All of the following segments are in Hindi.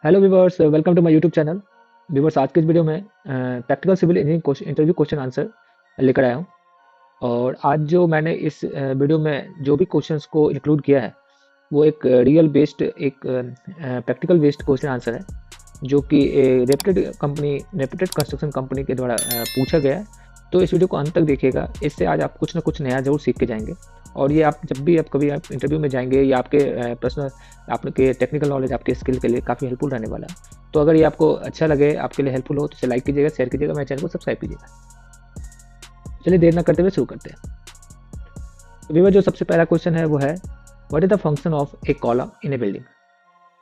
Hello viewers, welcome to my YouTube channel. Viewers, आज के इस वीडियो में practical civil engineering interview question answer लेकर आया हूँ। और आज जो मैंने इस वीडियो में जो भी क्वेश्चंस को इंक्लूड किया है वो एक रियल बेस्ड एक प्रैक्टिकल बेस्ड क्वेश्चन आंसर है, जो कि रेप्यूटेड कंस्ट्रक्शन कंपनी के द्वारा पूछा गया है। तो इस वीडियो को अंत तक देखिएगा, इससे आज आप कुछ ना कुछ नया ज़रूर सीख के जाएंगे। और ये आप जब भी आप कभी आप इंटरव्यू में जाएंगे या आपके पर्सनल आपके टेक्निकल नॉलेज आपके स्किल के लिए काफ़ी हेल्पफुल रहने वाला है। तो अगर ये आपको अच्छा लगे, आपके लिए हेल्पफुल हो, तो इसे लाइक कीजिएगा, शेयर कीजिएगा, मेरे चैनल को सब्सक्राइब कीजिएगा। चलिए देर ना करते हुए शुरू करते हैं। तो व्यूअर, जो सबसे पहला क्वेश्चन है वो है, what is the function of A column in A building.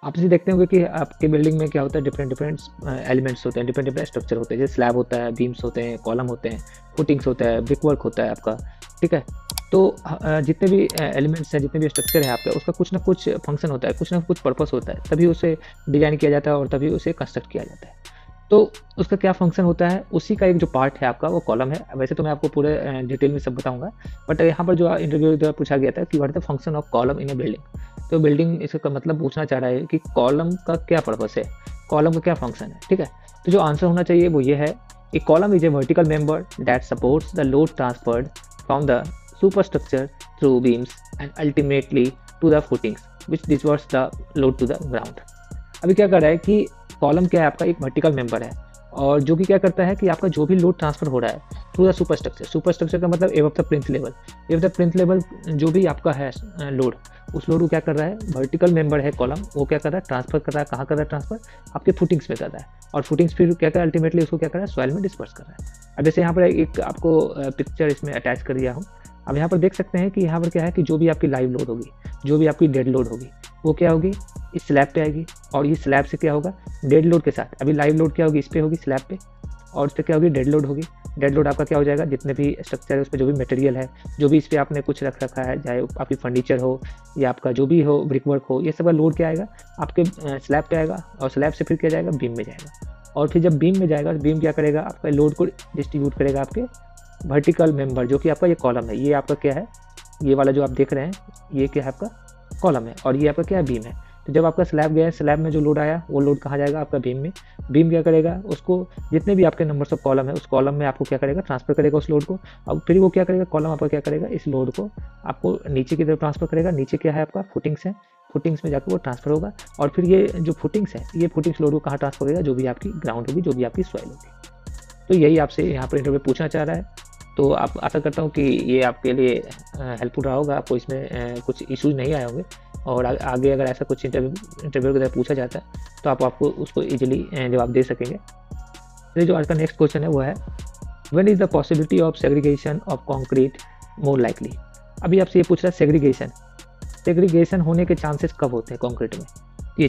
आप इसे देखते होंगे कि आपके बिल्डिंग में क्या होता है, डिफरेंट डिफरेंट एलिमेंट्स होते हैं, डिफरेंट डिफरेंट स्ट्रक्चर होते हैं, जैसे स्लैब होता है, बीम्स होते हैं, कॉलम होते हैं, फुटिंग्स होता है, ब्रिक वर्क होता है आपका। ठीक है। तो जितने भी एलिमेंट्स हैं, जितने भी स्ट्रक्चर है आपका, उसका कुछ ना कुछ फंक्शन होता है, कुछ ना कुछ पर्पस होता है, तभी उसे डिजाइन किया जाता है और तभी उसे कंस्ट्रक्ट किया जाता है। तो उसका क्या फंक्शन होता है, उसी का एक जो पार्ट है आपका वो कॉलम है। वैसे तो मैं आपको पूरे डिटेल में सब बताऊंगा, बट यहाँ पर जो इंटरव्यू द्वारा पूछा गया था कि what is the function of column in A building. तो बिल्डिंग इसका मतलब पूछना चाह रहा है कि कॉलम का क्या पर्पस है, कॉलम का क्या फंक्शन है। ठीक है। तो जो आंसर होना चाहिए वो ये है, a column is a vertical member that supports the load transferred from the superstructure through beams and ultimately to the footings which disperse the load to the ground। अभी क्या कर रहा है कि कॉलम क्या है आपका, एक वर्टिकल मेंबर है, और जो कि क्या करता है कि आपका जो भी लोड ट्रांसफर हो रहा है थ्रू द सुपर स्ट्रक्चर का मतलब एव ऑफ द प्लिंथ लेवल। एव द प्लिंथ लेवल जो भी आपका है लोड, उस लोड को क्या कर रहा है, वर्टिकल मेंबर है कॉलम, वो क्या कर रहा है, ट्रांसफर कर रहा है। कहाँ कर रहा है ट्रांसफर, आपके फुटिंग्स में कर रहा है। और फुटिंग्स फिर क्या कर रहा है, अल्टीमेटली उसको क्या कर रहा है, सॉइल में डिस्पर्स कर रहा है। अब जैसे यहाँ पर एक आपको पिक्चर इसमें अटैच कर दिया हूँ। अब यहाँ पर देख सकते हैं कि यहाँ पर क्या है कि जो भी आपकी लाइव लोड होगी, जो भी आपकी डेड लोड होगी, वो क्या होगी, इस स्लैब पे आएगी। और इस स्लैब से क्या होगा, डेड लोड के साथ अभी लाइव लोड क्या होगी, इस पे होगी स्लैब पे, और इस पर क्या होगी, डेड लोड होगी। डेड लोड आपका क्या हो जाएगा, जितने भी स्ट्रक्चर है उस पर जो भी मटेरियल है, जो भी इस पर आपने कुछ रख रखा है, चाहे आपकी फर्नीचर हो या आपका जो भी हो, ब्रिक वर्क हो, ये सब का लोड क्या आएगा, आपके स्लैब पे आएगा। और स्लैब से फिर क्या जाएगा, बीम में जाएगा। और फिर जब बीम में जाएगा, बीम क्या करेगा, आपका लोड को डिस्ट्रीब्यूट करेगा आपके वर्टिकल मेंबर, जो कि आपका ये कॉलम है। ये आपका क्या है, ये वाला जो आप देख रहे हैं, ये क्या है, आपका कॉलम है। और ये आपका क्या है, बीम है। तो जब आपका स्लैब गया, स्लैब में जो लोड आया, वो लोड कहाँ जाएगा, आपका बीम में। बीम क्या करेगा, उसको जितने भी आपके नंबर्स ऑफ कॉलम है, उस कॉलम में आपको क्या करेगा, ट्रांसफर करेगा उस लोड को। अब फिर वो क्या करेगा, कॉलम आपका क्या करेगा, इस लोड को आपको नीचे की तरफ ट्रांसफर करेगा। नीचे क्या है आपका, फुटिंग्स है, फुटिंग्स में जाकर वो ट्रांसफर होगा। और फिर ये जो फुटिंग्स है, ये फुटिंग्स लोड को कहाँ ट्रांसफर करेगा, जो भी आपकी ग्राउंड होगी, जो भी आपकी सॉइल होगी। तो यही आपसे यहाँ पर इंटरव्यू पूछना चाह रहा है। तो आप आशा करता हूँ कि ये आपके लिए हेल्पफुल रहा होगा, आपको इसमें कुछ इश्यूज नहीं आए होंगे। और आगे अगर ऐसा कुछ इंटरव्यू की तरह पूछा जाता है तो आप आपको उसको इजीली जवाब दे सकेंगे। तो जो आज का नेक्स्ट क्वेश्चन है वो है, when is the possibility of segregation of concrete more likely. अभी आपसे ये पूछ रहा है सेग्रीगेशन होने के चांसेस कब होते हैं कंक्रीट में, ये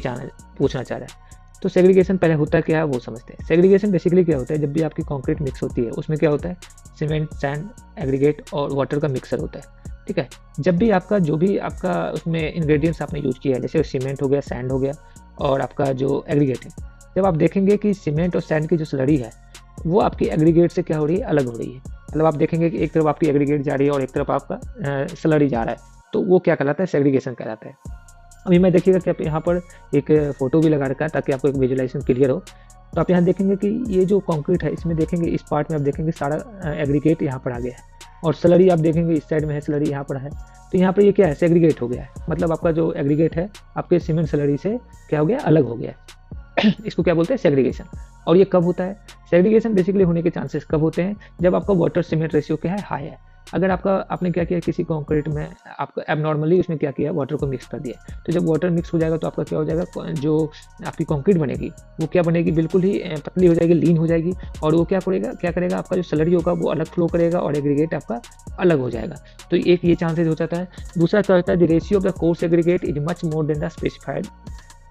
पूछना चाह रहा है। तो सेग्रीगेशन पहले होता क्या है वो समझते हैं। सेग्रीगेशन बेसिकली क्या होता है, जब भी आपकी कंक्रीट मिक्स होती है, उसमें क्या होता है, सीमेंट, सैंड, एग्रीगेट और वाटर का मिक्सर होता है। ठीक है। जब भी आपका जो भी आपका उसमें इंग्रेडिएंट्स आपने यूज किया है, जैसे सीमेंट हो गया, सैंड हो गया, और आपका जो एग्रीगेट है, जब आप देखेंगे कि सीमेंट और सैंड की जो स्लरी है वो आपकी एग्रीगेट से क्या हो रही है, अलग हो रही है। मतलब आप देखेंगे कि एक तरफ आपकी एग्रीगेट जा रही है और एक तरफ आपका स्लरी जा रहा है, तो वो क्या कहलाता है, सेग्रीगेशन कहलाता है। अभी मैं देखिएगा कि आप यहाँ पर एक फोटो भी लगा रखा है ताकि आपको एक विजुअलाइजेशन क्लियर हो। तो आप यहाँ देखेंगे कि ये जो कंक्रीट है, इसमें देखेंगे इस पार्ट में आप देखेंगे सारा एग्रीगेट यहाँ पर आ गया है, और स्लरी आप देखेंगे इस साइड में है, स्लरी यहाँ पर है। तो यहाँ पर ये क्या है, सेग्रीगेट हो गया है। मतलब आपका जो एग्रीगेट है आपके सीमेंट स्लरी से क्या हो गया, अलग हो गया है। इसको क्या बोलते हैं, सेग्रीगेशन। और ये कब होता है, सेग्रीगेशन बेसिकली होने के चांसेस कब होते हैं, जब आपका वाटर सीमेंट रेशियो क्या है, हाई है। अगर आपने क्या किया, किसी कंक्रीट में आपको एबनॉर्मली उसमें क्या किया, वाटर को मिक्स कर दिया। तो जब वाटर मिक्स हो जाएगा तो आपका क्या हो जाएगा, जो आपकी कंक्रीट बनेगी वो क्या बनेगी, बिल्कुल ही पतली हो जाएगी, लीन हो जाएगी। और वो क्या करेगा, आपका जो स्लरी होगा वो अलग फ्लो करेगा और एग्रीगेट आपका अलग हो जाएगा। तो एक ये चांसेस हो जाता है। दूसरा क्या होता है, the ratio of the coarse aggregate is much more than the specified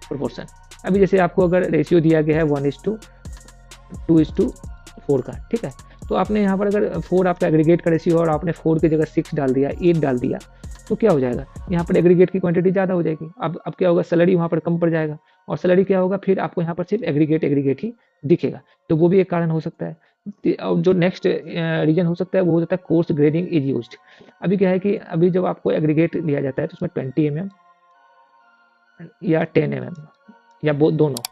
proportion. अभी जैसे आपको अगर रेशियो दिया गया है 1:2:4 का, ठीक है, तो आपने यहाँ पर अगर 4 आपका एग्रीगेट का रेशियो और आपने 4 की जगह 6 डाल दिया, 8 डाल दिया, तो क्या हो जाएगा, यहाँ पर एग्रीगेट की क्वांटिटी ज़्यादा हो जाएगी। अब क्या होगा, स्लरी वहाँ पर कम पड़ जाएगा, और स्लरी क्या होगा, फिर आपको यहाँ पर सिर्फ एग्रीगेट ही दिखेगा। तो वो भी एक कारण हो सकता है। और जो नेक्स्ट रीजन हो सकता है वो हो जाता है कोर्स ग्रेडिंग इज यूज्ड। अभी क्या है कि अभी जब आपको एग्रीगेट दिया जाता है तो उसमें 20 mm या 10 mm या दोनों,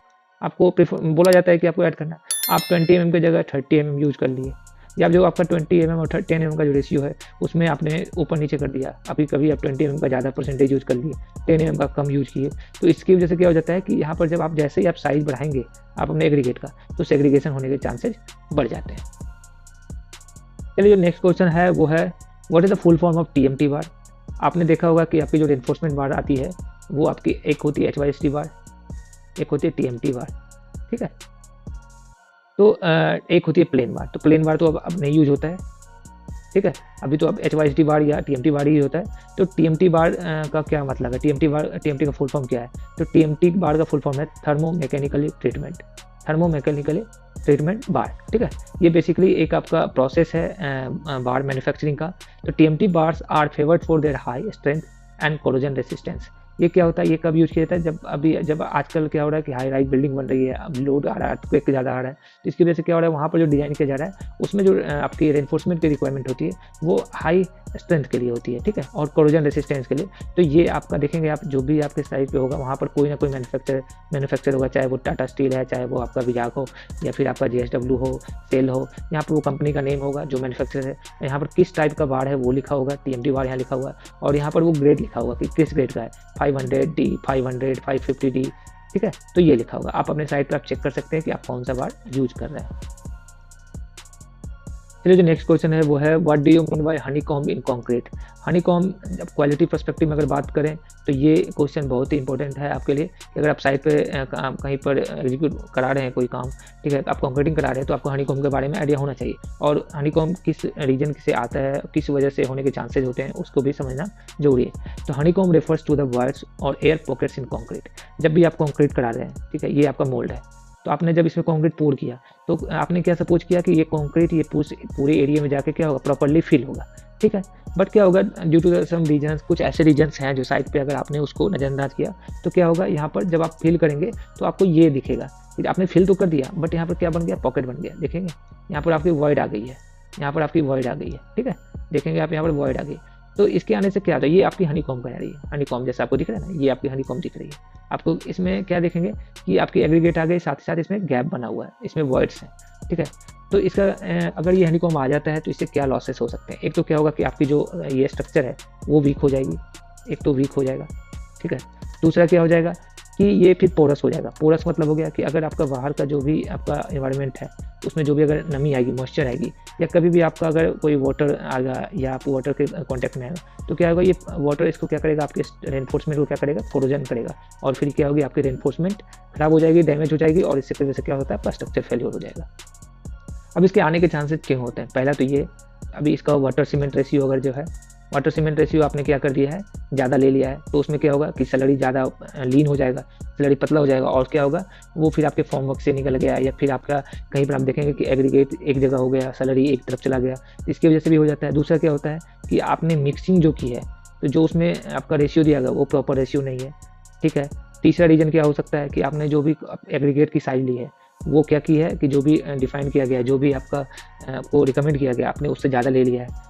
आपको प्रेफर बोला जाता है कि आपको ऐड करना है, आप 20 mm की जगह 30 mm यूज़ कर लिए, या जो आपका 20 mm और 10 mm का जो रेशियो है उसमें आपने ऊपर नीचे कर दिया, अभी कभी आप 20 mm का ज़्यादा परसेंटेज यूज़ कर लिए, 10 mm का कम यूज़ किए, तो इसकी वजह से क्या हो जाता है कि यहाँ पर जब आप जैसे ही आप साइज़ बढ़ाएंगे आप अपने एग्रीगेट का, तो सेग्रीगेशन होने के चांसेज बढ़ जाते हैं। चलिए जो नेक्स्ट क्वेश्चन है वो है what is the full form of TMT बार। आपने देखा होगा कि आपकी जो रेनफोर्समेंट बार आती है वो आपकी एक होती है HYSD बार, एक होती है TMT बार, ठीक है। तो एक होती है प्लेन बार, तो प्लेन बार तो अब नहीं यूज होता है, ठीक है। अभी तो अब HYSD बार या TMT बार ही होता है। तो TMT बार का क्या मतलब है, TMT का फुल फॉर्म क्या है? तो TMT बार का फुल फॉर्म है थर्मोमैकेनिकली ट्रीटमेंट बार, ठीक है। ये बेसिकली एक आपका प्रोसेस है बार मैन्युफैक्चरिंग का। तो TMT bars are favoured for their high strength and corrosion resistance. ये क्या होता है, ये कब यूज किया जाता है, जब आजकल क्या हो रहा है कि हाई राइज बिल्डिंग बन रही है, अब लोड आ रहा है, अर्थक्वेक ज़्यादा आ रहा है, तो इसकी वजह से क्या हो रहा है, वहाँ पर जो डिज़ाइन किया जा रहा है उसमें जो आपकी रेनफोर्समेंट की रिक्वायरमेंट होती है वो हाई स्ट्रेंथ के लिए होती है, ठीक है, और कोरोजन रेसिस्टेंस के लिए। तो ये आपका देखेंगे आप जो भी आपके साइड पे होगा वहाँ पर कोई ना कोई मैन्युफैक्चर होगा, चाहे वो टाटा स्टील है, चाहे वो आपका विजाक हो, या फिर आपका JSW हो, सेल हो, यहाँ पर वो कंपनी का नेम होगा जो मैन्युफैक्चर है, यहाँ पर किस टाइप का बार है वो लिखा होगा, TMT बार यहाँ लिखा हुआ है, और यहाँ पर वो ग्रेड लिखा होगा कि किस ग्रेड का है, 500D, 500, 550D, ठीक है। तो ये लिखा होगा, आप अपने साइट पर आप चेक कर सकते हैं कि आप कौन सा बार यूज कर रहे हैं। चलिए जो नेक्स्ट क्वेश्चन है वो है what do you mean by honeycomb in concrete. Honeycomb जब क्वालिटी पर्सपेक्टिव में अगर बात करें तो ये क्वेश्चन बहुत ही इंपॉर्टेंट है आपके लिए कि अगर आप साइट पे कहीं पर एग्जीक्यूट करा रहे हैं कोई काम, ठीक है, आप कंक्रीटिंग करा रहे हैं, तो आपको हनीकॉम्ब के बारे में आइडिया होना चाहिए, और हनीकॉम्ब किस रीजन से आता है, किस वजह से होने के चांसेज होते हैं, उसको भी समझना जरूरी है। तो honeycomb refers to the voids और एयर पॉकेट्स इन कंक्रीट। जब भी आप कंक्रीट करा रहे हैं, ठीक है, ये आपका मोल्ड है, तो आपने जब इसमें कंक्रीट पोर किया तो आपने क्या सपोज किया कि ये कंक्रीट ये पूरे एरिया में जाके क्या होगा, प्रॉपर्ली फिल होगा, ठीक है। बट क्या होगा, ड्यू टू सम रीजन्स, कुछ ऐसे रीजन्स हैं जो साइड पे अगर आपने उसको नज़रअंदाज किया तो क्या होगा, यहाँ पर जब आप फिल करेंगे तो आपको ये दिखेगा कि आपने फिल तो कर दिया बट यहाँ पर क्या बन गया, पॉकेट बन गया, देखेंगे यहाँ पर आपकी वॉइड आ गई है, यहाँ पर आपकी वॉइड आ गई है, ठीक है, देखेंगे आप यहाँ पर वॉइड आ गई। तो इसके आने से क्या होता है, ये आपकी हनीकॉम्ब बना रही है, हनीकॉम्ब जैसा आपको दिख रहा है ना, ये आपकी हनीकॉम्ब दिख रही है। आपको इसमें क्या देखेंगे कि आपकी एग्रीगेट आ गई, साथ ही साथ इसमें गैप बना हुआ है, इसमें वॉइड्स हैं, ठीक है। तो इसका अगर ये हनीकॉम्ब आ जाता है तो इससे क्या लॉसेस हो सकते हैं, एक तो क्या होगा कि आपकी जो ये स्ट्रक्चर है वो वीक हो जाएगी, एक तो वीक हो जाएगा, ठीक है। दूसरा क्या हो जाएगा कि ये फिर पोरस हो जाएगा। पोरस मतलब हो गया कि अगर आपका बाहर का जो भी आपका एनवायरनमेंट है उसमें जो भी अगर नमी आएगी, मॉइस्चर आएगी, या कभी भी आपका अगर कोई वाटर आ गया या आप वाटर के कांटेक्ट में आएगा, तो क्या होगा, ये वाटर इसको क्या करेगा, आपके रेनफोर्समेंट को क्या करेगा, कोरोजन करेगा, और फिर क्या होगी, आपकी रेनफोर्समेंट खराब हो जाएगी, डैमेज हो जाएगी, और इससे वजह से क्या होता है, आपका स्ट्रक्चर फेलियर हो जाएगा। अब इसके आने के चांसेस क्यों होते हैं, पहला तो ये, अभी इसका वाटर सीमेंट रेशियो अगर जो है, वाटर सीमेंट रेशियो आपने क्या कर दिया है, ज़्यादा ले लिया है, तो उसमें क्या होगा कि स्लरी ज़्यादा लीन हो जाएगा, स्लरी पतला हो जाएगा, और क्या होगा, वो फिर आपके फॉर्म वर्क से निकल गया, या फिर आपका कहीं पर आप देखेंगे कि एग्रीगेट एक जगह हो गया, स्लरी एक तरफ चला गया, इसकी वजह से भी हो जाता है। दूसरा क्या होता है कि आपने मिक्सिंग जो की है, तो जो उसमें आपका रेशियो दिया गया वो प्रॉपर रेशियो नहीं है, ठीक है। तीसरा रीज़न क्या हो सकता है कि आपने जो भी एग्रीगेट की साइज ली है वो क्या की है कि जो भी डिफाइन किया गया है, जो भी आपका को रिकमेंड किया गया, आपने उससे ज़्यादा ले लिया है।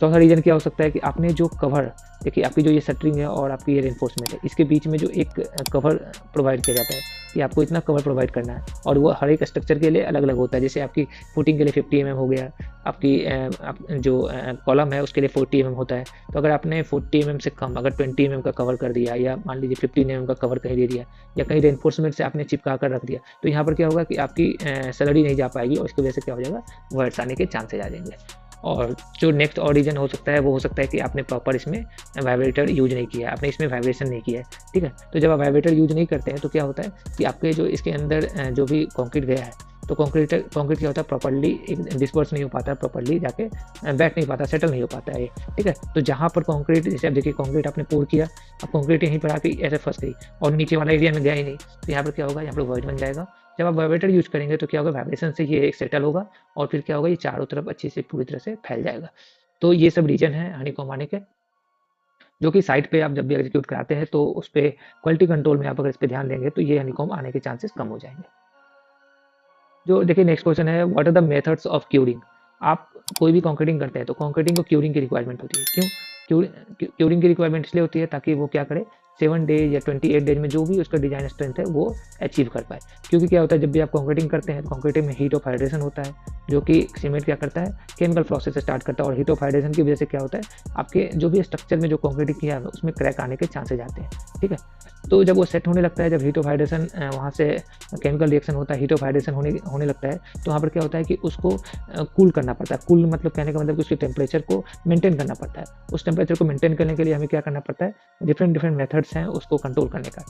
चौथा रीज़न क्या हो सकता है कि आपने जो कवर, देखिए आपकी जो ये शटरिंग है और आपकी ये रेनफोर्समेंट है, इसके बीच में जो एक कवर प्रोवाइड किया जाता है कि आपको इतना कवर प्रोवाइड करना है, और वो हर एक स्ट्रक्चर के लिए अलग अलग होता है। जैसे आपकी फुटिंग के लिए 50 mm हो गया, आपकी जो कॉलम है उसके लिए 40 mm होता है। तो अगर आपने 40 mm से कम अगर 20 mm का कवर कर दिया, या मान लीजिए 15 mm का कवर कहीं दे दिया, या कहीं रेनफोर्समेंट से आपने चिपका कर रख दिया, तो यहाँ पर क्या होगा कि आपकी स्लरी नहीं जा पाएगी, और इसकी वजह से क्या हो जाएगा, वर्ड्स आने के चांसेज आ जाएंगे। और जो नेक्स्ट और रीज़न हो सकता है वो हो सकता है कि आपने प्रॉपर इसमें वाइब्रेटर यूज नहीं किया है, आपने इसमें वाइब्रेशन नहीं किया है, ठीक है। तो जब आप वाइब्रेटर यूज नहीं करते हैं तो क्या होता है कि आपके जो इसके अंदर जो भी कंक्रीट गया है, तो कंक्रीट क्या होता है, प्रॉपर्ली डिस्पर्स नहीं हो पाता, प्रॉपर्ली जाके बैठ नहीं पाता, सेटल नहीं हो पाता है, ठीक है। तो जहाँ पर कंक्रीट, जैसे आप देखिए कंक्रीट आपने पोर किया, अब कंक्रीट यहीं पर आके ऐसे फंस गई और नीचे वाला एरिया में गया ही नहीं, तो यहाँ पर क्या होगा, यहाँ पर वॉइड बन जाएगा। जब आप वाइब्रेटर यूज करेंगे तो क्या होगा, वाइब्रेशन से ये एक सेटल होगा, और फिर क्या होगा, ये चारों तरफ अच्छे से पूरी तरह से फैल जाएगा। तो ये सब रीजन है हनीकॉम्ब आने के, जो कि साइट पे आप जब भी एग्जीक्यूट कराते हैं तो उस पर क्वालिटी कंट्रोल में आप अगर इस पर ध्यान देंगे तो ये हनीकॉम्ब आने के चांसेस कम हो जाएंगे। जो देखिए नेक्स्ट क्वेश्चन है what are the methods of curing. आप कोई भी कंक्रीटिंग करते हैं तो कंक्रीटिंग को क्यूरिंग की रिक्वायरमेंट होती है, क्यों क्यूरिंग की रिक्वायरमेंट इसलिए होती है ताकि वो क्या करे, 7 डेज या 28 डेज में जो भी उसका डिजाइन स्ट्रेंथ है वो अचीव कर पाए। क्योंकि क्या होता है, जब भी आप कंक्रीटिंग करते हैं तो कंक्रीटिंग में हीट ऑफ हाइड्रेशन होता है, जो कि सीमेंट क्या करता है, केमिकल प्रोसेस स्टार्ट करता है, और हीट ऑफ हाइड्रेशन की वजह से क्या होता है, आपके जो भी स्ट्रक्चर में जो कंक्रीटिंग किया है उसमें क्रैक आने के चांसेज आते हैं। ठीक है, तो जब वो सेट होने लगता है, जब हीट ऑफ हाइड्रेशन वहाँ से केमिकल रिएक्शन होता है, हीट ऑफ हाइड्रेशन होने लगता है, तो वहाँ पर क्या होता है कि उसको कूल करना पड़ता है। कूल मतलब कहने का मतलब कि उसके टेम्परेचर को मेंटेन करना पड़ता है। उस टेम्परेचर को मेंटेन करने के लिए हमें क्या करना पड़ता है, डिफरेंट मेथड्स हैं उसको कंट्रोल करने का।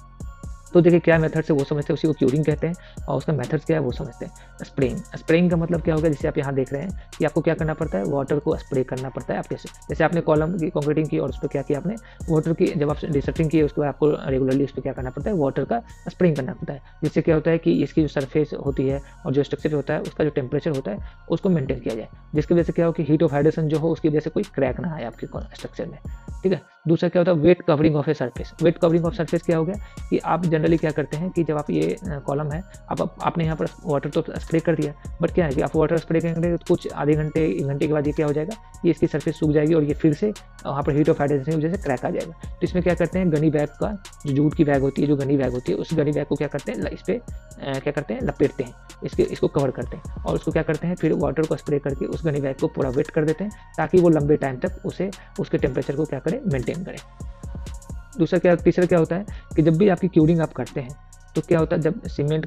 तो देखिए क्या मेथड से वो समझते हैं, उसी को क्यूरिंग कहते हैं, और उसका मेथड्स क्या है वो समझते हैं। स्प्रेइंग का मतलब क्या होगा, जैसे आप यहाँ देख रहे हैं कि आपको क्या करना पड़ता है, वाटर को स्प्रे करना पड़ता है आपके से। जैसे आपने कॉलम की कंक्रीटिंग की और उस पर क्या किया आपने, वाटर की जब आप डिसर्टिंग की उसके बाद आपको रेगुलरली उस पर क्या करना पड़ता है, वाटर का स्प्रेइंग करना पड़ता है। जिससे क्या होता है कि इसकी जो सरफेस होती है और जो स्ट्रक्चर होता है उसका जो टेम्परेचर होता है उसको मेंटेन किया जाए, जिसकी वजह से क्या हो कि हीट ऑफ हाइड्रेशन जो हो उसकी वजह से कोई क्रैक ना आए आपके स्ट्रक्चर में। ठीक है, दूसरा क्या होता है, wet covering of a surface. Wet covering of surface क्या हो गया कि आप जनरली क्या करते हैं कि जब आप ये कॉलम है, आपने यहाँ पर वाटर तो स्प्रे कर दिया, बट क्या है कि आप वाटर स्प्रे करेंगे तो कुछ आधे घंटे 1 घंटे के बाद ये क्या हो जाएगा, ये इसकी सरफेस सूख जाएगी और ये फिर से वहाँ पर हीट ऑफ हाइड्रेशन की वजह से क्रैक आ जाएगा। तो इसमें क्या करते हैं, गनी बैग का जो जूट की बैग होती है, जो गनी बैग होती है, उस गनी बैग को क्या करते हैं, इस पर क्या करते हैं, लपेटते हैं, इसको कवर करते हैं, और उसको क्या करते हैं, फिर वाटर को स्प्रे करके उस गनी बैग को पूरा वेट कर देते हैं, ताकि वो लंबे टाइम तक उसके टेम्परेचर को क्या करे, मेंटेन करें। तीसरा क्या होता है कि जब भी आपकी क्यूरिंग आप करते हैं तो क्या होता है, जब सीमेंट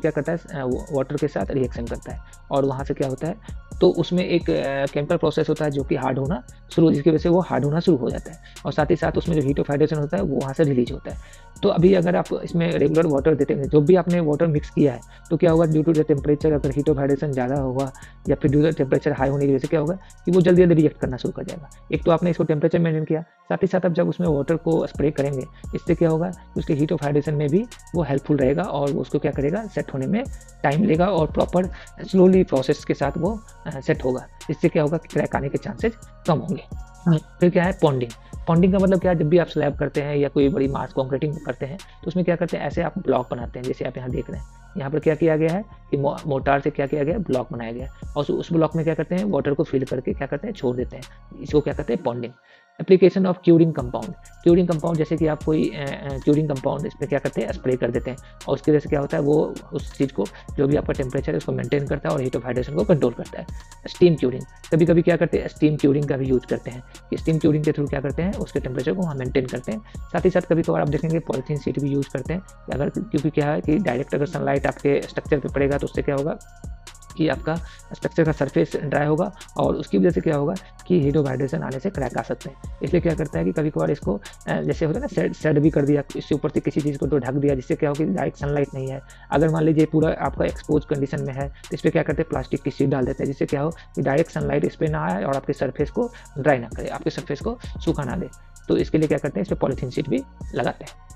क्या करता है, वाटर के साथ रिएक्शन करता है, और वहाँ से क्या होता है, तो उसमें एक केमिकल प्रोसेस होता है जो कि हार्ड होना शुरू, जिसकी वजह से वो हार्ड होना शुरू हो जाता है, और साथ ही साथ उसमें जो हीट ऑफ हाइड्रेशन होता है वो वहाँ से रिलीज होता है। तो अभी अगर आप इसमें रेगुलर वाटर देते हैं, जो भी आपने वाटर मिक्स किया है, तो क्या होगा, ड्यू टू द टेम्परेचर, अगर हीट ऑफ हाइड्रेशन ज़्यादा होगा या फिर ड्यू टू टेम्परेचर हाई होने की वजह से क्या होगा कि वो जल्दी जल्दी रिएक्ट करना शुरू कर जाएगा। एक तो आपने इसको टेम्परेचर मेंटेन किया, साथ ही साथ आप जब उसमें वाटर को स्प्रे करेंगे, इससे क्या होगा कि उसके हीट ऑफ हाइड्रेशन में भी वो हेल्पफुल रहेगा, और उसको क्या करेगा, सेट होने में टाइम लेगा, और प्रॉपर स्लोली प्रोसेस के साथ वो सेट होगा। इससे क्या होगा कि क्रैक आने के चांसेस कम होंगे। फिर क्या है, पॉन्डिंग। पॉन्डिंग का मतलब क्या है, जब भी आप स्लैब करते हैं या कोई बड़ी मास कॉन्क्रीटिंग करते हैं तो उसमें क्या करते हैं, ऐसे आप ब्लॉक बनाते हैं, जैसे आप यहाँ देख रहे हैं। यहाँ पर क्या किया गया है कि मोटार से क्या किया गया है, ब्लॉक बनाया गया है, और उस ब्लॉक में क्या करते हैं, वाटर को फिल करके क्या करते हैं, छोड़ देते हैं। इसको क्या कहते हैं, पॉन्डिंग। एप्लीकेशन ऑफ क्यूरिंग कंपाउंड, जैसे कि आप कोई क्यूरिंग कंपाउंड इसमें क्या करते हैं, स्प्रे कर देते हैं, और उसकी वजह से क्या होता है, वो उस चीज़ को, जो भी आपका टेम्परेचर है उसको मेंटेन करता है और हीट ऑफ हाइड्रेशन को कंट्रोल करता है। स्टीम क्यूरिंग, कभी कभी क्या करते हैं, स्टीम क्यूरिंग का भी यूज करते हैं, कि स्टीम क्यूरिंग के थ्रू क्या करते हैं, उसके टेम्परेचर को वहाँ मेंटेन करते हैं। साथ ही साथ कभी कभार आप देखेंगे पॉलीथीन शीट भी यूज़ करते हैं, अगर क्योंकि क्या है कि डायरेक्ट अगर सनलाइट आपके स्ट्रक्चर पर पड़ेगा तो उससे क्या होगा कि आपका स्ट्रक्चर का सरफेस ड्राई होगा, और उसकी वजह से क्या होगा कि हीट ऑफ हाइड्रेशन आने से क्रैक आ सकते हैं। इसलिए क्या करता है कि कभी कभार इसको जैसे होता है ना, शेड भी कर दिया, इससे ऊपर से किसी चीज़ को तो ढक दिया, जिससे क्या होगा कि डायरेक्ट सनलाइट नहीं है। अगर मान लीजिए पूरा आपका एक्सपोज कंडीशन में है तो इस पर क्या करते हैं, प्लास्टिक की शीट डाल देते हैं, जिससे क्या हो कि डायरेक्ट सनलाइट इस पर ना आए और आपके सरफेस को ड्राई ना करे, आपके सरफेस को सूखा ना दे। तो इसके लिए क्या करते हैं, इस पर पॉलीथीन शीट भी लगाते हैं।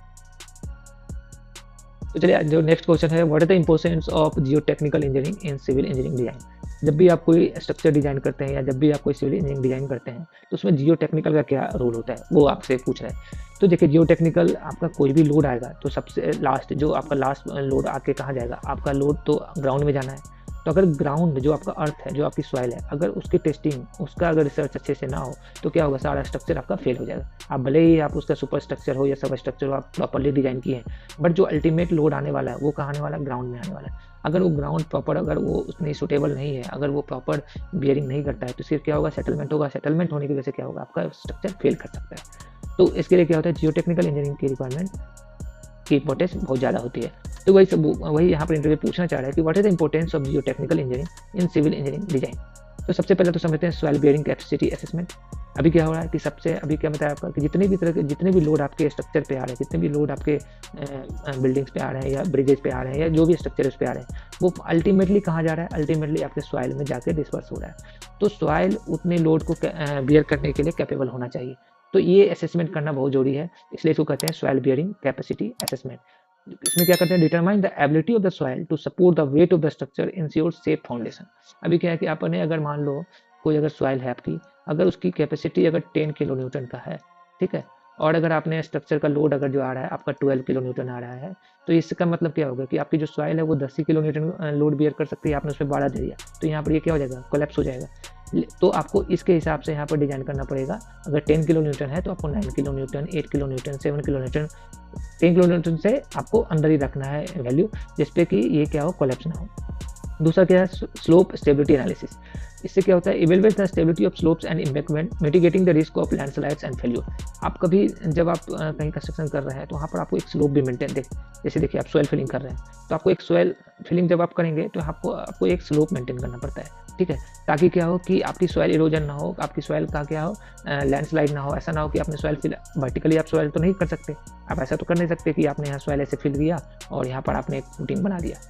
तो चलिए जो नेक्स्ट क्वेश्चन है, what is the importance of geotechnical engineering in civil engineering design. जब भी आप कोई स्ट्रक्चर डिजाइन करते हैं या जब भी आप कोई सिविल इंजीनियरिंग डिजाइन करते हैं तो उसमें जियो टेक्निकल का क्या रोल होता है, वो आपसे पूछ रहे हैं। तो देखिए, जियो टेक्निकल, आपका कोई भी लोड आएगा तो सबसे लास्ट जो आपका लास्ट लोड आके कहाँ जाएगा, आपका लोड तो ग्राउंड में जाना है। तो अगर ग्राउंड जो आपका अर्थ है, जो आपकी सॉइल है, अगर उसकी टेस्टिंग, उसका अगर रिसर्च अच्छे से ना हो तो क्या होगा, सारा स्ट्रक्चर आपका फेल हो जाएगा। आप भले ही आप उसका सुपर स्ट्रक्चर हो या सब स्ट्रक्चर हो, आप प्रॉपरली डिजाइन किए हैं, बट जो अल्टीमेट लोड आने वाला है वो कहाँ आने वाला है, ग्राउंड में आने वाला है। अगर वो ग्राउंड प्रॉपर, अगर वो उतनी सुटेबल नहीं है, अगर वो प्रॉपर बियरिंग नहीं करता है तो सिर्फ क्या होगा, सेटलमेंट होगा। सेटलमेंट होने की वजह से क्या होगा, आपका स्ट्रक्चर फेल कर सकता है। तो इसके लिए क्या होता है, जियो टेक्निकल इंजीनियरिंग की रिक्वायरमेंट की इंपॉर्टेंस बहुत ज़्यादा होती है। तो वही यहाँ पर इंटरव्यू पूछना चाह रहा है कि what is the importance of geotechnical engineering in civil engineering design. तो सबसे पहले तो समझते हैं सॉइल बियरिंग कैपेसिटी असेसमेंट। अभी क्या हो रहा है कि अभी क्या बताया आपका कि जितने भी लोड आपके स्ट्रक्चर पे आ रहे हैं, जितने भी लोड आपके बिल्डिंग्स पे आ रहे हैं या ब्रिजेज पे आ रहे हैं या जो भी स्ट्रक्चर उस पे आ रहे हैं, वो अल्टीमेटली कहाँ जा रहा है, अल्टीमेटली आपके सॉइल में जाके डिस्पर्स हो रहा है। तो सॉइल उतने लोड को बियर करने के लिए कैपेबल होना चाहिए। तो ये असेसमेंट करना बहुत जरूरी है, इसलिए इसको कहते हैं सॉइल बियरिंग कैपेसिटी असेसमेंट। इसमें क्या करते हैं, determine the ability of the soil to support the weight of the structure ensure safe foundation. अभी क्या है कि आपने अगर मान लो कोई अगर सॉइल है आपकी, अगर उसकी कैपेसिटी अगर 10 किलो न्यूटन का है, ठीक है, और अगर आपने स्ट्रक्चर का लोड अगर जो आ रहा है आपका 12 किलो न्यूटन आ रहा है, तो इसका मतलब क्या होगा कि आपकी जो सॉइल है वो 10 किलो न्यूटन लोड बियर कर सकती है, आपने उस पर 12 दे दिया, तो यहाँ पर ये क्या हो जाएगा, कोलैप्स हो जाएगा। तो आपको इसके हिसाब से यहाँ पर डिजाइन करना पड़ेगा। अगर 10 किलो न्यूटन है तो आपको 9 kilo Newton, 8 kilo Newton, 7 kilo Newton, 10 kilo Newton से आपको अंदर ही रखना है वैल्यू, जिसपे कि ये क्या हो, कोलैप्स ना हो। दूसरा क्या है, स्लोप स्टेबिलिटी एनालिसिस। इससे क्या होता है, evaluate the stability of slopes and embankment mitigating the risk of landslides and failure. आप कभी जब आप कहीं कंस्ट्रक्शन कर रहे हैं तो वहाँ पर आपको एक स्लोप भी मेंटेन जैसे देखिए आप सॉइल फिलिंग कर रहे हैं तो आपको एक सॉइल फिलिंग जब आप करेंगे तो आपको एक स्लोप मेंटेन करना पड़ता है, ठीक है, ताकि क्या हो कि आपकी सॉइल इरोजन ना हो, आपकी सॉइल का क्या हो, लैंडस्लाइड ना हो। ऐसा ना हो कि आपने सॉइल फिल वर्टिकली आप सॉइल तो नहीं कर सकते, आप ऐसा तो कर नहीं सकते कि आपने यहाँ सॉइल ऐसे फिल किया और यहाँ पर आपने एक फुटिंग बना दिया।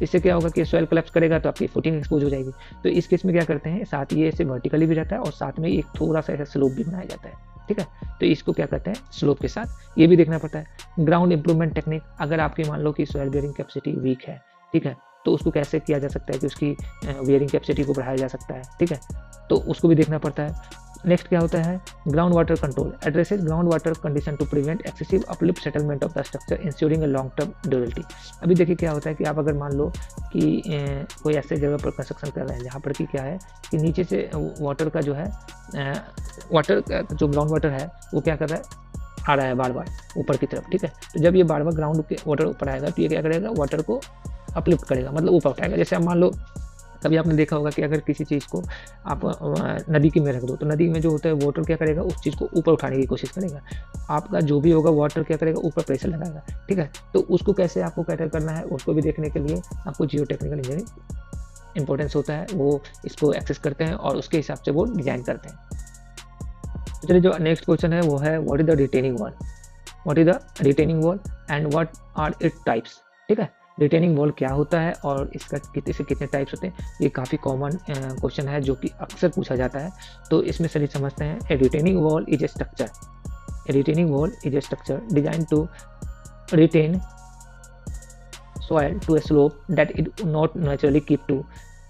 इससे क्या होगा कि सॉइल कोलैप्स करेगा तो आपकी फुटिंग एक्सपोज हो जाएगी। तो इस केस में क्या करते हैं, साथ ही ऐसे वर्टिकली भी रहता है और साथ में एक थोड़ा सा ऐसा स्लोप भी बनाया जाता है, ठीक है। तो इसको क्या करते हैं, स्लोप के साथ ये भी देखना पड़ता है। ग्राउंड इंप्रूवमेंट टेक्निक, अगर आपकी मान लो कि सॉइल बियरिंग कैपेसिटी वीक है, ठीक है, तो उसको कैसे किया जा सकता है कि उसकी बियरिंग कैपेसिटी को बढ़ाया जा सकता है, ठीक है, तो उसको भी देखना पड़ता है। नेक्स्ट क्या होता है, ground water control addresses ground water condition to prevent excessive uplift settlement of the structure ensuring a long term durability. अभी देखिए क्या होता है कि आप अगर मान लो कि कोई ऐसे जगह पर कंस्ट्रक्शन कर रहे हैं जहाँ पर कि क्या है कि नीचे से वाटर का जो है वाटर जो ग्राउंड वाटर है वो क्या कर रहा है, आ रहा है बार बार ऊपर की तरफ, ठीक है। तो जब ये बार बार ग्राउंड के वाटर ऊपर आएगा तो ये क्या करेगा, वाटर को अपलिफ्ट करेगा, मतलब ऊपर उठाएगा। जैसे आप मान लो कभी आपने देखा होगा कि अगर किसी चीज़ को आप नदी के में रख दो तो नदी में जो होता है वाटर क्या करेगा, उस चीज़ को ऊपर उठाने की कोशिश करेगा। आपका जो भी होगा वाटर क्या करेगा, ऊपर प्रेशर लगाएगा, ठीक है। तो उसको कैसे आपको कैटर करना है उसको भी देखने के लिए आपको जियो टेक्निकल इंजीनियरिंग इंपॉर्टेंस होता है, वो इसको एक्सेस करते हैं और उसके हिसाब से वो डिजाइन करते हैं। तो चलिए जो नेक्स्ट क्वेश्चन है वो है what is the retaining wall, what is the retaining wall and what are it types, ठीक है। रिटेनिंग वॉल क्या होता है और इसका कितने से कितने टाइप्स होते हैं, ये काफ़ी कॉमन क्वेश्चन है जो कि अक्सर पूछा जाता है। तो इसमें चलिए समझते हैं। A retaining wall is a structure, a retaining wall is a structure design to retain soil to a slope that it not naturally keep to।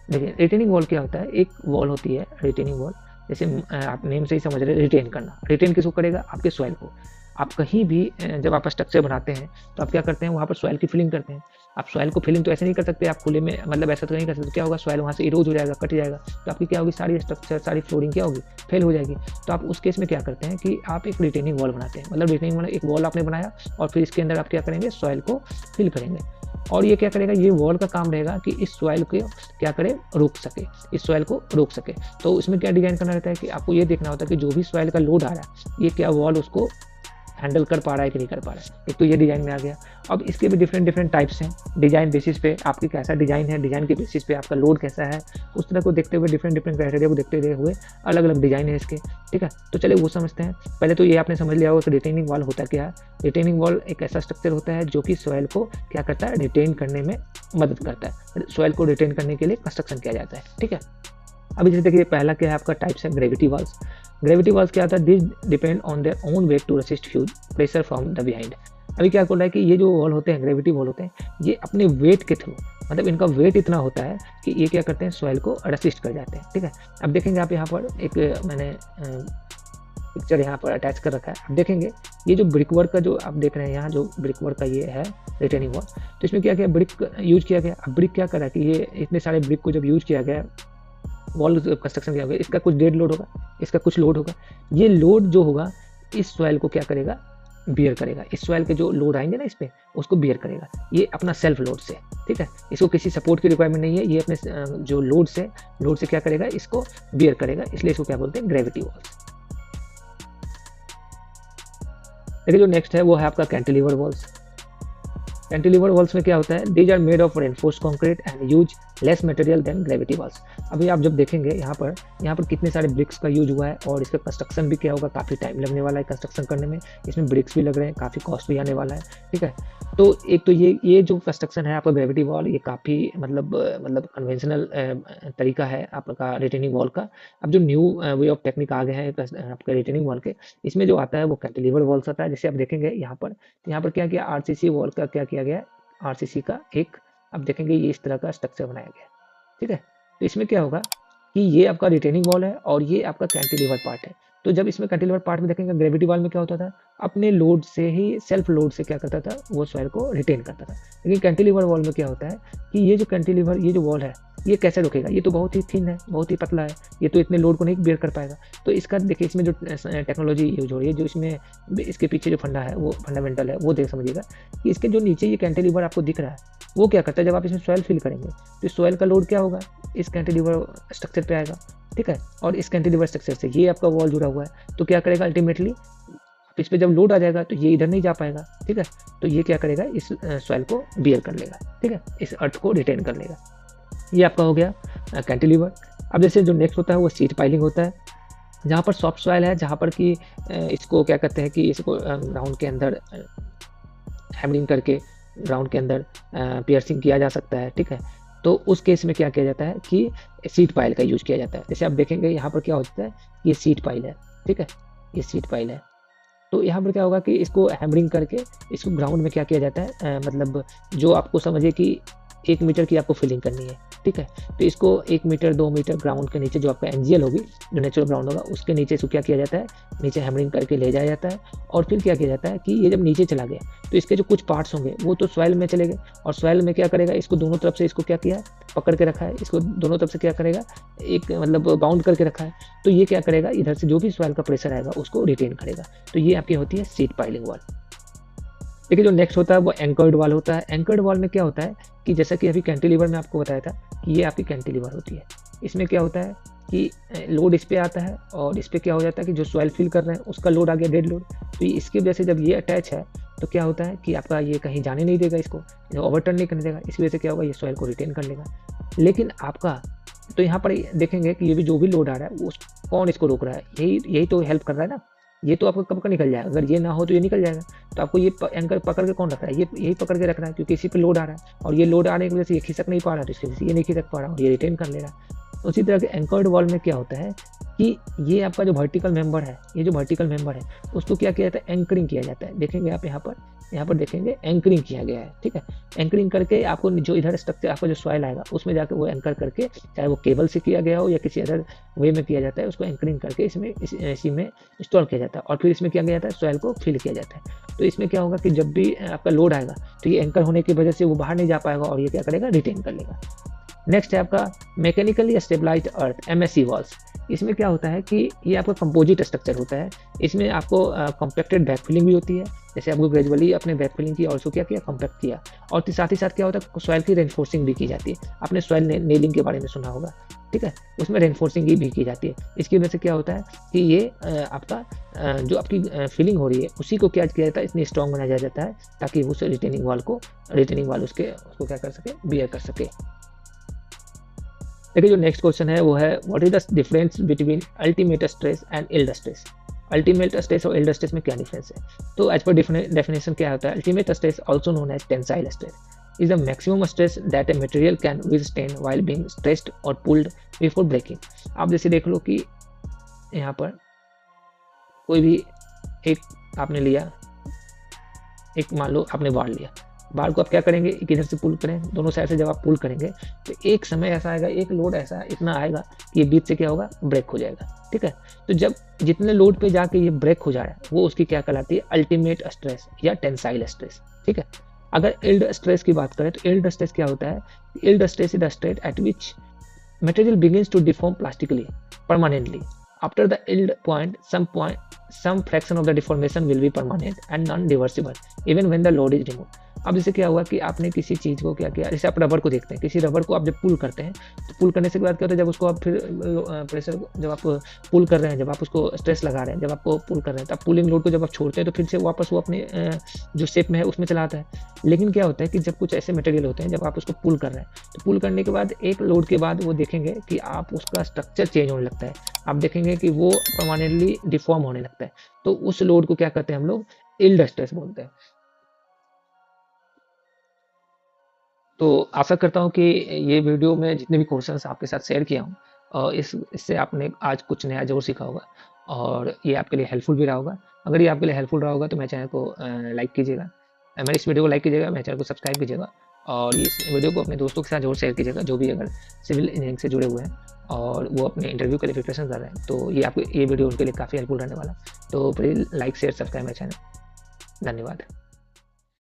देखिए रिटेनिंग वॉल क्या होता है, एक वॉल होती है रिटेनिंग वॉल, जैसे आप नेम से ही समझ रहे हैं, रिटेन करना। रिटेन किसको करेगा, आपके सॉइल को। आप कहीं भी जब आप स्ट्रक्चर बनाते हैं तो आप क्या करते हैं, वहाँ पर सॉइल की फिलिंग करते हैं। आप सॉइल को फिलिंग तो ऐसे नहीं कर सकते आप खुले में, मतलब ऐसा तो नहीं कर सकते। क्या होगा, सॉइल वहाँ से इरोज हो जाएगा, कट जाएगा, तो आपकी क्या होगी, सारी स्ट्रक्चर सारी फ्लोरिंग क्या होगी, फेल हो जाएगी। तो आप उस केस में क्या करते हैं कि आप एक रिटेनिंग वॉल बनाते हैं, मतलब रिटेनिंग वॉल एक वॉल आपने बनाया और फिर इसके अंदर आप क्या करेंगे, सॉइल को फिल करेंगे। और ये क्या करेगा, ये वॉल का काम रहेगा कि इस सॉइल को क्या करे, रोक सके, इस सॉइल को रोक सके। तो इसमें क्या डिजाइन करना रहता है कि आपको ये देखना होता है कि जो भी सॉइल का लोड आ रहा है ये क्या वॉल उसको हैंडल कर पा रहा है कि नहीं कर पा रहा है। एक तो ये डिजाइन में आ गया। अब इसके भी डिफरेंट टाइप्स हैं, डिजाइन बेसिस पे आपकी कैसा डिजाइन है, डिजाइन के बेसिस पे आपका लोड कैसा है, उस तरह को देखते हुए डिफरेंट क्राइटेरिया को देखते हुए अलग अलग डिजाइन है इसके, ठीक है। तो चलिए वो समझते हैं। पहले तो ये आपने समझ लिया होगा कि रिटेनिंग वॉल होता क्या है। रिटेनिंग वॉल एक ऐसा स्ट्रक्चर होता है जो कि सॉइल को क्या करता है, रिटेन करने में मदद करता है। सॉइल को रिटेन करने के लिए कंस्ट्रक्शन किया जाता है, ठीक है। अभी जैसे देखिए पहला क्या है आपका टाइप्स है, ग्रेविटी वॉल्स। ग्रेविटी वॉल्स क्या होता है, this depend on their own weight to resist huge pressure from the behind. अभी क्या बोल रहा है कि ये जो वॉल होते हैं, ग्रेविटी वॉल होते हैं, ये अपने वेट के थ्रू, मतलब इनका वेट इतना होता है कि ये क्या करते हैं, सॉइल को रेसिस्ट कर जाते हैं, ठीक है। अब देखेंगे आप यहाँ पर एक मैंने पिक्चर यहाँ पर अटैच कर रखा है। आप देखेंगे ये जो ब्रिक वर्क का जो आप देख रहे हैं, यहाँ जो ब्रिक वर्क का ये है रिटेनिंग वॉल, तो इसमें क्या किया, ब्रिक यूज किया गया। अब ब्रिक क्या कर रहा है कि ये इतने सारे ब्रिक को जब यूज किया गया, वॉल कंस्ट्रक्शन किया होगा, इसका कुछ डेड लोड होगा, इसका कुछ लोड होगा। ये लोड जो होगा इस सॉइल को क्या करेगा, बियर करेगा। इस सॉइल के जो लोड आएंगे ना इस पे, उसको बियर करेगा ये अपना सेल्फ लोड से, ठीक है। इसको किसी सपोर्ट की रिक्वायरमेंट नहीं है, ये अपने जो लोड से क्या करेगा, इसको बियर करेगा, इसलिए इसको क्या बोलते हैं, ग्रेविटी वॉल्स। देखिए जो नेक्स्ट है वो है आपका कैंटिलीवर वॉल्स। कैंटिलीवर वॉल्स में क्या होता है, these are made of reinforced concrete and use less material than gravity walls. अभी आप जब देखेंगे यहाँ पर कितने सारे ब्रिक्स का यूज हुआ है और इसका कंस्ट्रक्शन भी क्या होगा, काफ़ी टाइम लगने वाला है कंस्ट्रक्शन करने में। इसमें ब्रिक्स भी लग रहे हैं, काफ़ी कॉस्ट भी आने वाला है, ठीक है। तो एक तो ये जो कंस्ट्रक्शन है आपका ग्रेविटी वॉल, ये काफ़ी मतलब कन्वेंशनल तरीका है आपका रिटेनिंग वॉल का। अब जो न्यू वे ऑफ टेक्निक आ गए हैं आपके रिटेनिंग वॉल के, इसमें जो आता है वो कैंटिलीवर वॉल्स आता है। जैसे आप देखेंगे यहाँ पर क्या किया, आरसीसी वॉल का क्या किया गया, आरसीसी का एक अब देखेंगे ये इस तरह का स्ट्रक्चर बनाया गया, ठीक है। तो इसमें क्या होगा कि ये आपका रिटेनिंग वॉल है और ये आपका कैंटिलीवर पार्ट है। तो जब इसमें कैंटिलीवर पार्ट में देखेंगे, ग्रेविटी वॉल में क्या होता था, अपने लोड से ही सेल्फ लोड से क्या करता था, वो सॉइल को रिटेन करता था। लेकिन कैंटिलीवर वॉल में क्या होता है कि ये जो कैंटिलीवर, ये जो वॉल है, ये कैसे रुकेगा, ये तो बहुत ही थिन है, बहुत ही पतला है, ये तो इतने लोड को नहीं बेयर कर पाएगा। तो इसका देखिए इसमें जो टेक्नोलॉजी यूज हो रही है, जो इसमें इसके पीछे जो फंडा है, वो फंडामेंटल है, वो देख समझिएगा कि इसके जो नीचे ये कैंटिलीवर आपको दिख रहा है, वो क्या करता है, जब आप इसमें सॉइल फिल करेंगे तो सॉइल का लोड क्या होगा, इस कैंटिलीवर स्ट्रक्चर पे आएगा, ठीक है। और इस कैंटिलीवर स्ट्रक्चर से ये आपका वॉल जुड़ा हुआ है, तो क्या करेगा अल्टीमेटली इस पे जब लोड आ जाएगा तो ये इधर नहीं जा पाएगा, ठीक है। तो ये क्या करेगा, इस सॉइल को बियर कर लेगा, ठीक है, इस अर्थ को रिटेन कर लेगा। ये आपका हो गया कैंटिलीवर। अब जैसे जो नेक्स्ट होता है वो सीट पाइलिंग होता है, जहाँ पर सॉफ्ट सॉइल है, जहाँ पर कि इसको क्या कहते हैं कि इसको ग्राउंड के अंदर हैमरिंग करके ग्राउंड के अंदर पियर्सिंग किया जा सकता है, ठीक है। तो उस केस में क्या किया जाता है कि सीट पाइल का यूज किया जाता है। जैसे आप देखेंगे यहाँ पर क्या होता है, ये सीट पाइल है, ठीक है, ये सीट पाइल है। तो यहाँ पर क्या होगा कि इसको हैमरिंग करके इसको ग्राउंड में क्या किया जाता है, मतलब जो आपको समझिए कि 1 मीटर की आपको फिलिंग करनी है, ठीक है। तो इसको 1 मीटर 2 मीटर ग्राउंड के नीचे जो आपका एनजीएल होगी, जो नेचुरल ग्राउंड होगा, उसके नीचे इसको क्या किया जाता है, नीचे हैमरिंग करके ले जाया जाता है। और फिर क्या किया जाता है कि ये जब नीचे चला गया तो इसके जो कुछ पार्ट्स होंगे वो तो सॉइल में चले गए, और सॉइल में क्या करेगा, इसको दोनों तरफ से इसको क्या किया है, पकड़ के रखा है, इसको दोनों तरफ से क्या करेगा, एक मतलब बाउंड करके रखा है। तो ये क्या करेगा, इधर से जो भी सॉइल का प्रेशर आएगा उसको रिटेन करेगा। तो ये आपकी होती है सीट पाइलिंग वॉल। देखिए जो नेक्स्ट होता है वो एंकर्ड वॉल होता है। एंकर्ड वॉल में क्या होता है कि जैसा कि अभी कैंटिलीवर में आपको बताया था कि ये आपकी कैंटिलीवर होती है। इसमें क्या होता है कि लोड इस पे आता है, और इस पे क्या हो जाता है कि जो सॉइल फिल कर रहे हैं उसका लोड आ गया, डेड लोड। तो इसकी वजह से जब ये अटैच है तो क्या होता है कि आपका ये कहीं जाने नहीं देगा, इसको ओवरटर्न नहीं करने देगा। इसकी वजह से क्या होगा, ये सॉइल को रिटेन कर लेगा। लेकिन आपका तो यहाँ पर देखेंगे कि ये भी जो भी लोड आ रहा है वो कौन इसको रोक रहा है, यही तो हेल्प कर रहा है ना। ये तो आपका कब का निकल जाएगा, अगर ये ना हो तो ये निकल जाएगा। तो आपको ये एंकर पकड़ के कौन रख रहा है, ये यही पकड़ के रख रहा है, क्योंकि इसी पे लोड आ रहा है, और ये लोड आने की वजह से ये खिसक नहीं पा रहा है, तो इसकी वजह से ये नहीं खिसक पा रहा और ये रिटेन कर ले रहा है। उसी तरह के एंकर्ड वॉल में क्या होता है कि ये आपका जो वर्टिकल मेंबर है, ये जो वर्टिकल मेंबर है उसको क्या किया जाता है, एंकरिंग किया जाता है। देखेंगे आप यहाँ पर देखेंगे एंकरिंग किया गया है, ठीक है। एंकरिंग करके आपको जो इधर स्ट्रक्चर आपका जो सॉइल आएगा उसमें जाकर वो एंकर करके, चाहे वो केबल से किया गया हो या किसी अदर वे में किया जाता है, उसको एंकरिंग करके इसी में इंस्टॉल किया जाता है, और फिर इसमें क्या किया जाता है, सॉइल को फिल किया जाता है। तो इसमें क्या होगा कि जब भी आपका लोड आएगा तो ये एंकर होने की वजह से वो बाहर नहीं जा पाएगा, और ये क्या करेगा, रिटेन कर लेगा। नेक्स्ट है आपका मैकेनिकली स्टेबलाइज्ड अर्थ, एमएसई वॉल्स। इसमें क्या होता है कि ये आपका कंपोजिट स्ट्रक्चर होता है। इसमें आपको कॉम्पैक्टेड बैकफिलिंग भी होती है, जैसे आपको ग्रेजुअली अपने बैकफिलिंग की और उसको क्या किया, कॉम्पैक्ट किया। और साथ ही साथ क्या होता है, सॉइल की रेनफोर्सिंग भी की जाती है। आपने सॉइल नेलिंग के बारे में सुना होगा, ठीक है, उसमें रेनफोर्सिंग भी की जाती है। इसकी वजह से क्या होता है कि ये आपका जो आपकी फिलिंग हो रही है उसी को क्या किया जाता है, इतनी स्ट्रॉन्ग बनाया जाता है ताकि उस रिटेनिंग वाल उसको क्या कर सके, बियर कर सके। देखिए जो नेक्स्ट क्वेश्चन है वो है what is the difference between ultimate stress and yield stress. Ultimate stress और यील्ड स्ट्रेस में क्या डिफरेंस है, तो एज पर डेफिनेशन क्या होता है, ultimate stress also known as tensile stress is the maximum stress that a material can withstand while being stressed or pulled before breaking। आप जैसे देख लो कि यहाँ पर कोई भी एक आपने लिया, एक मान लो आपने बार लिया, बार को आप क्या करेंगे, एक इधर से पुल करें, दोनों साइड से जब आप पुल करेंगे तो एक समय ऐसा आएगा, एक लोड ऐसा इतना आएगा कि ये बीच से क्या होगा, ब्रेक हो जाएगा, ठीक है। तो जब जितने लोड पे जाके ये ब्रेक हो जा रहा है वो उसकी क्या कहलाती है, अल्टीमेट स्ट्रेस या टेंसाइल स्ट्रेस, ठीक है। अगर यील्ड स्ट्रेस की बात करें तो यील्ड स्ट्रेस क्या होता है, yield stress is the state at which material begins to deform plastically permanently after the yield point some fraction of the deformation will be permanent and non-reversible even when the load is removed। अब जैसे क्या हुआ कि आपने किसी चीज़ को क्या किया, जैसे आप रबर को देखते हैं, किसी रबर को आप जब पुल करते हैं तो पुल करने से बाद क्या होता है, जब उसको आप फिर प्रेशर जब आप पुल कर रहे हैं, जब आप उसको स्ट्रेस लगा रहे हैं, जब आपको पुल कर रहे हैं, तब पुलिंग लोड को जब आप छोड़ते हैं तो फिर से वापस वो अपने जो शेप में है उसमें चला आता है। लेकिन क्या होता है कि जब कुछ ऐसे मटेरियल होते हैं, जब आप उसको पुल कर रहे हैं तो पुल करने के बाद एक लोड के बाद वो देखेंगे कि आप उसका स्ट्रक्चर चेंज होने लगता है, आप देखेंगे कि वो परमानेंटली डिफॉर्म होने लगता है। तो उस लोड को क्या कहते हैं हम लोग, यील्ड स्ट्रेस बोलते हैं। तो आशा करता हूँ कि ये वीडियो में जितने भी क्वेश्चंस आपके साथ शेयर किया हूँ इससे आपने आज कुछ नया जरूर सीखा होगा और ये आपके लिए हेल्पफुल भी रहा होगा। अगर ये आपके लिए हेल्पफुल रहा होगा तो मेरे चैनल को लाइक कीजिएगा, मेरे इस वीडियो को लाइक कीजिएगा, मेरे चैनल को सब्सक्राइब कीजिएगा और इस वीडियो को अपने दोस्तों के साथ जरूर शेयर कीजिएगा जो भी अगर सिविल इंजीनियरिंग से जुड़े हुए हैं और वो अपने इंटरव्यू के लिए प्रिपरेशन कर रहे हैं, तो ये वीडियो उनके लिए काफ़ी हेल्पफुल रहने वाला। तो प्लीज़ लाइक शेयर सब्सक्राइब मेरे चैनल। धन्यवाद।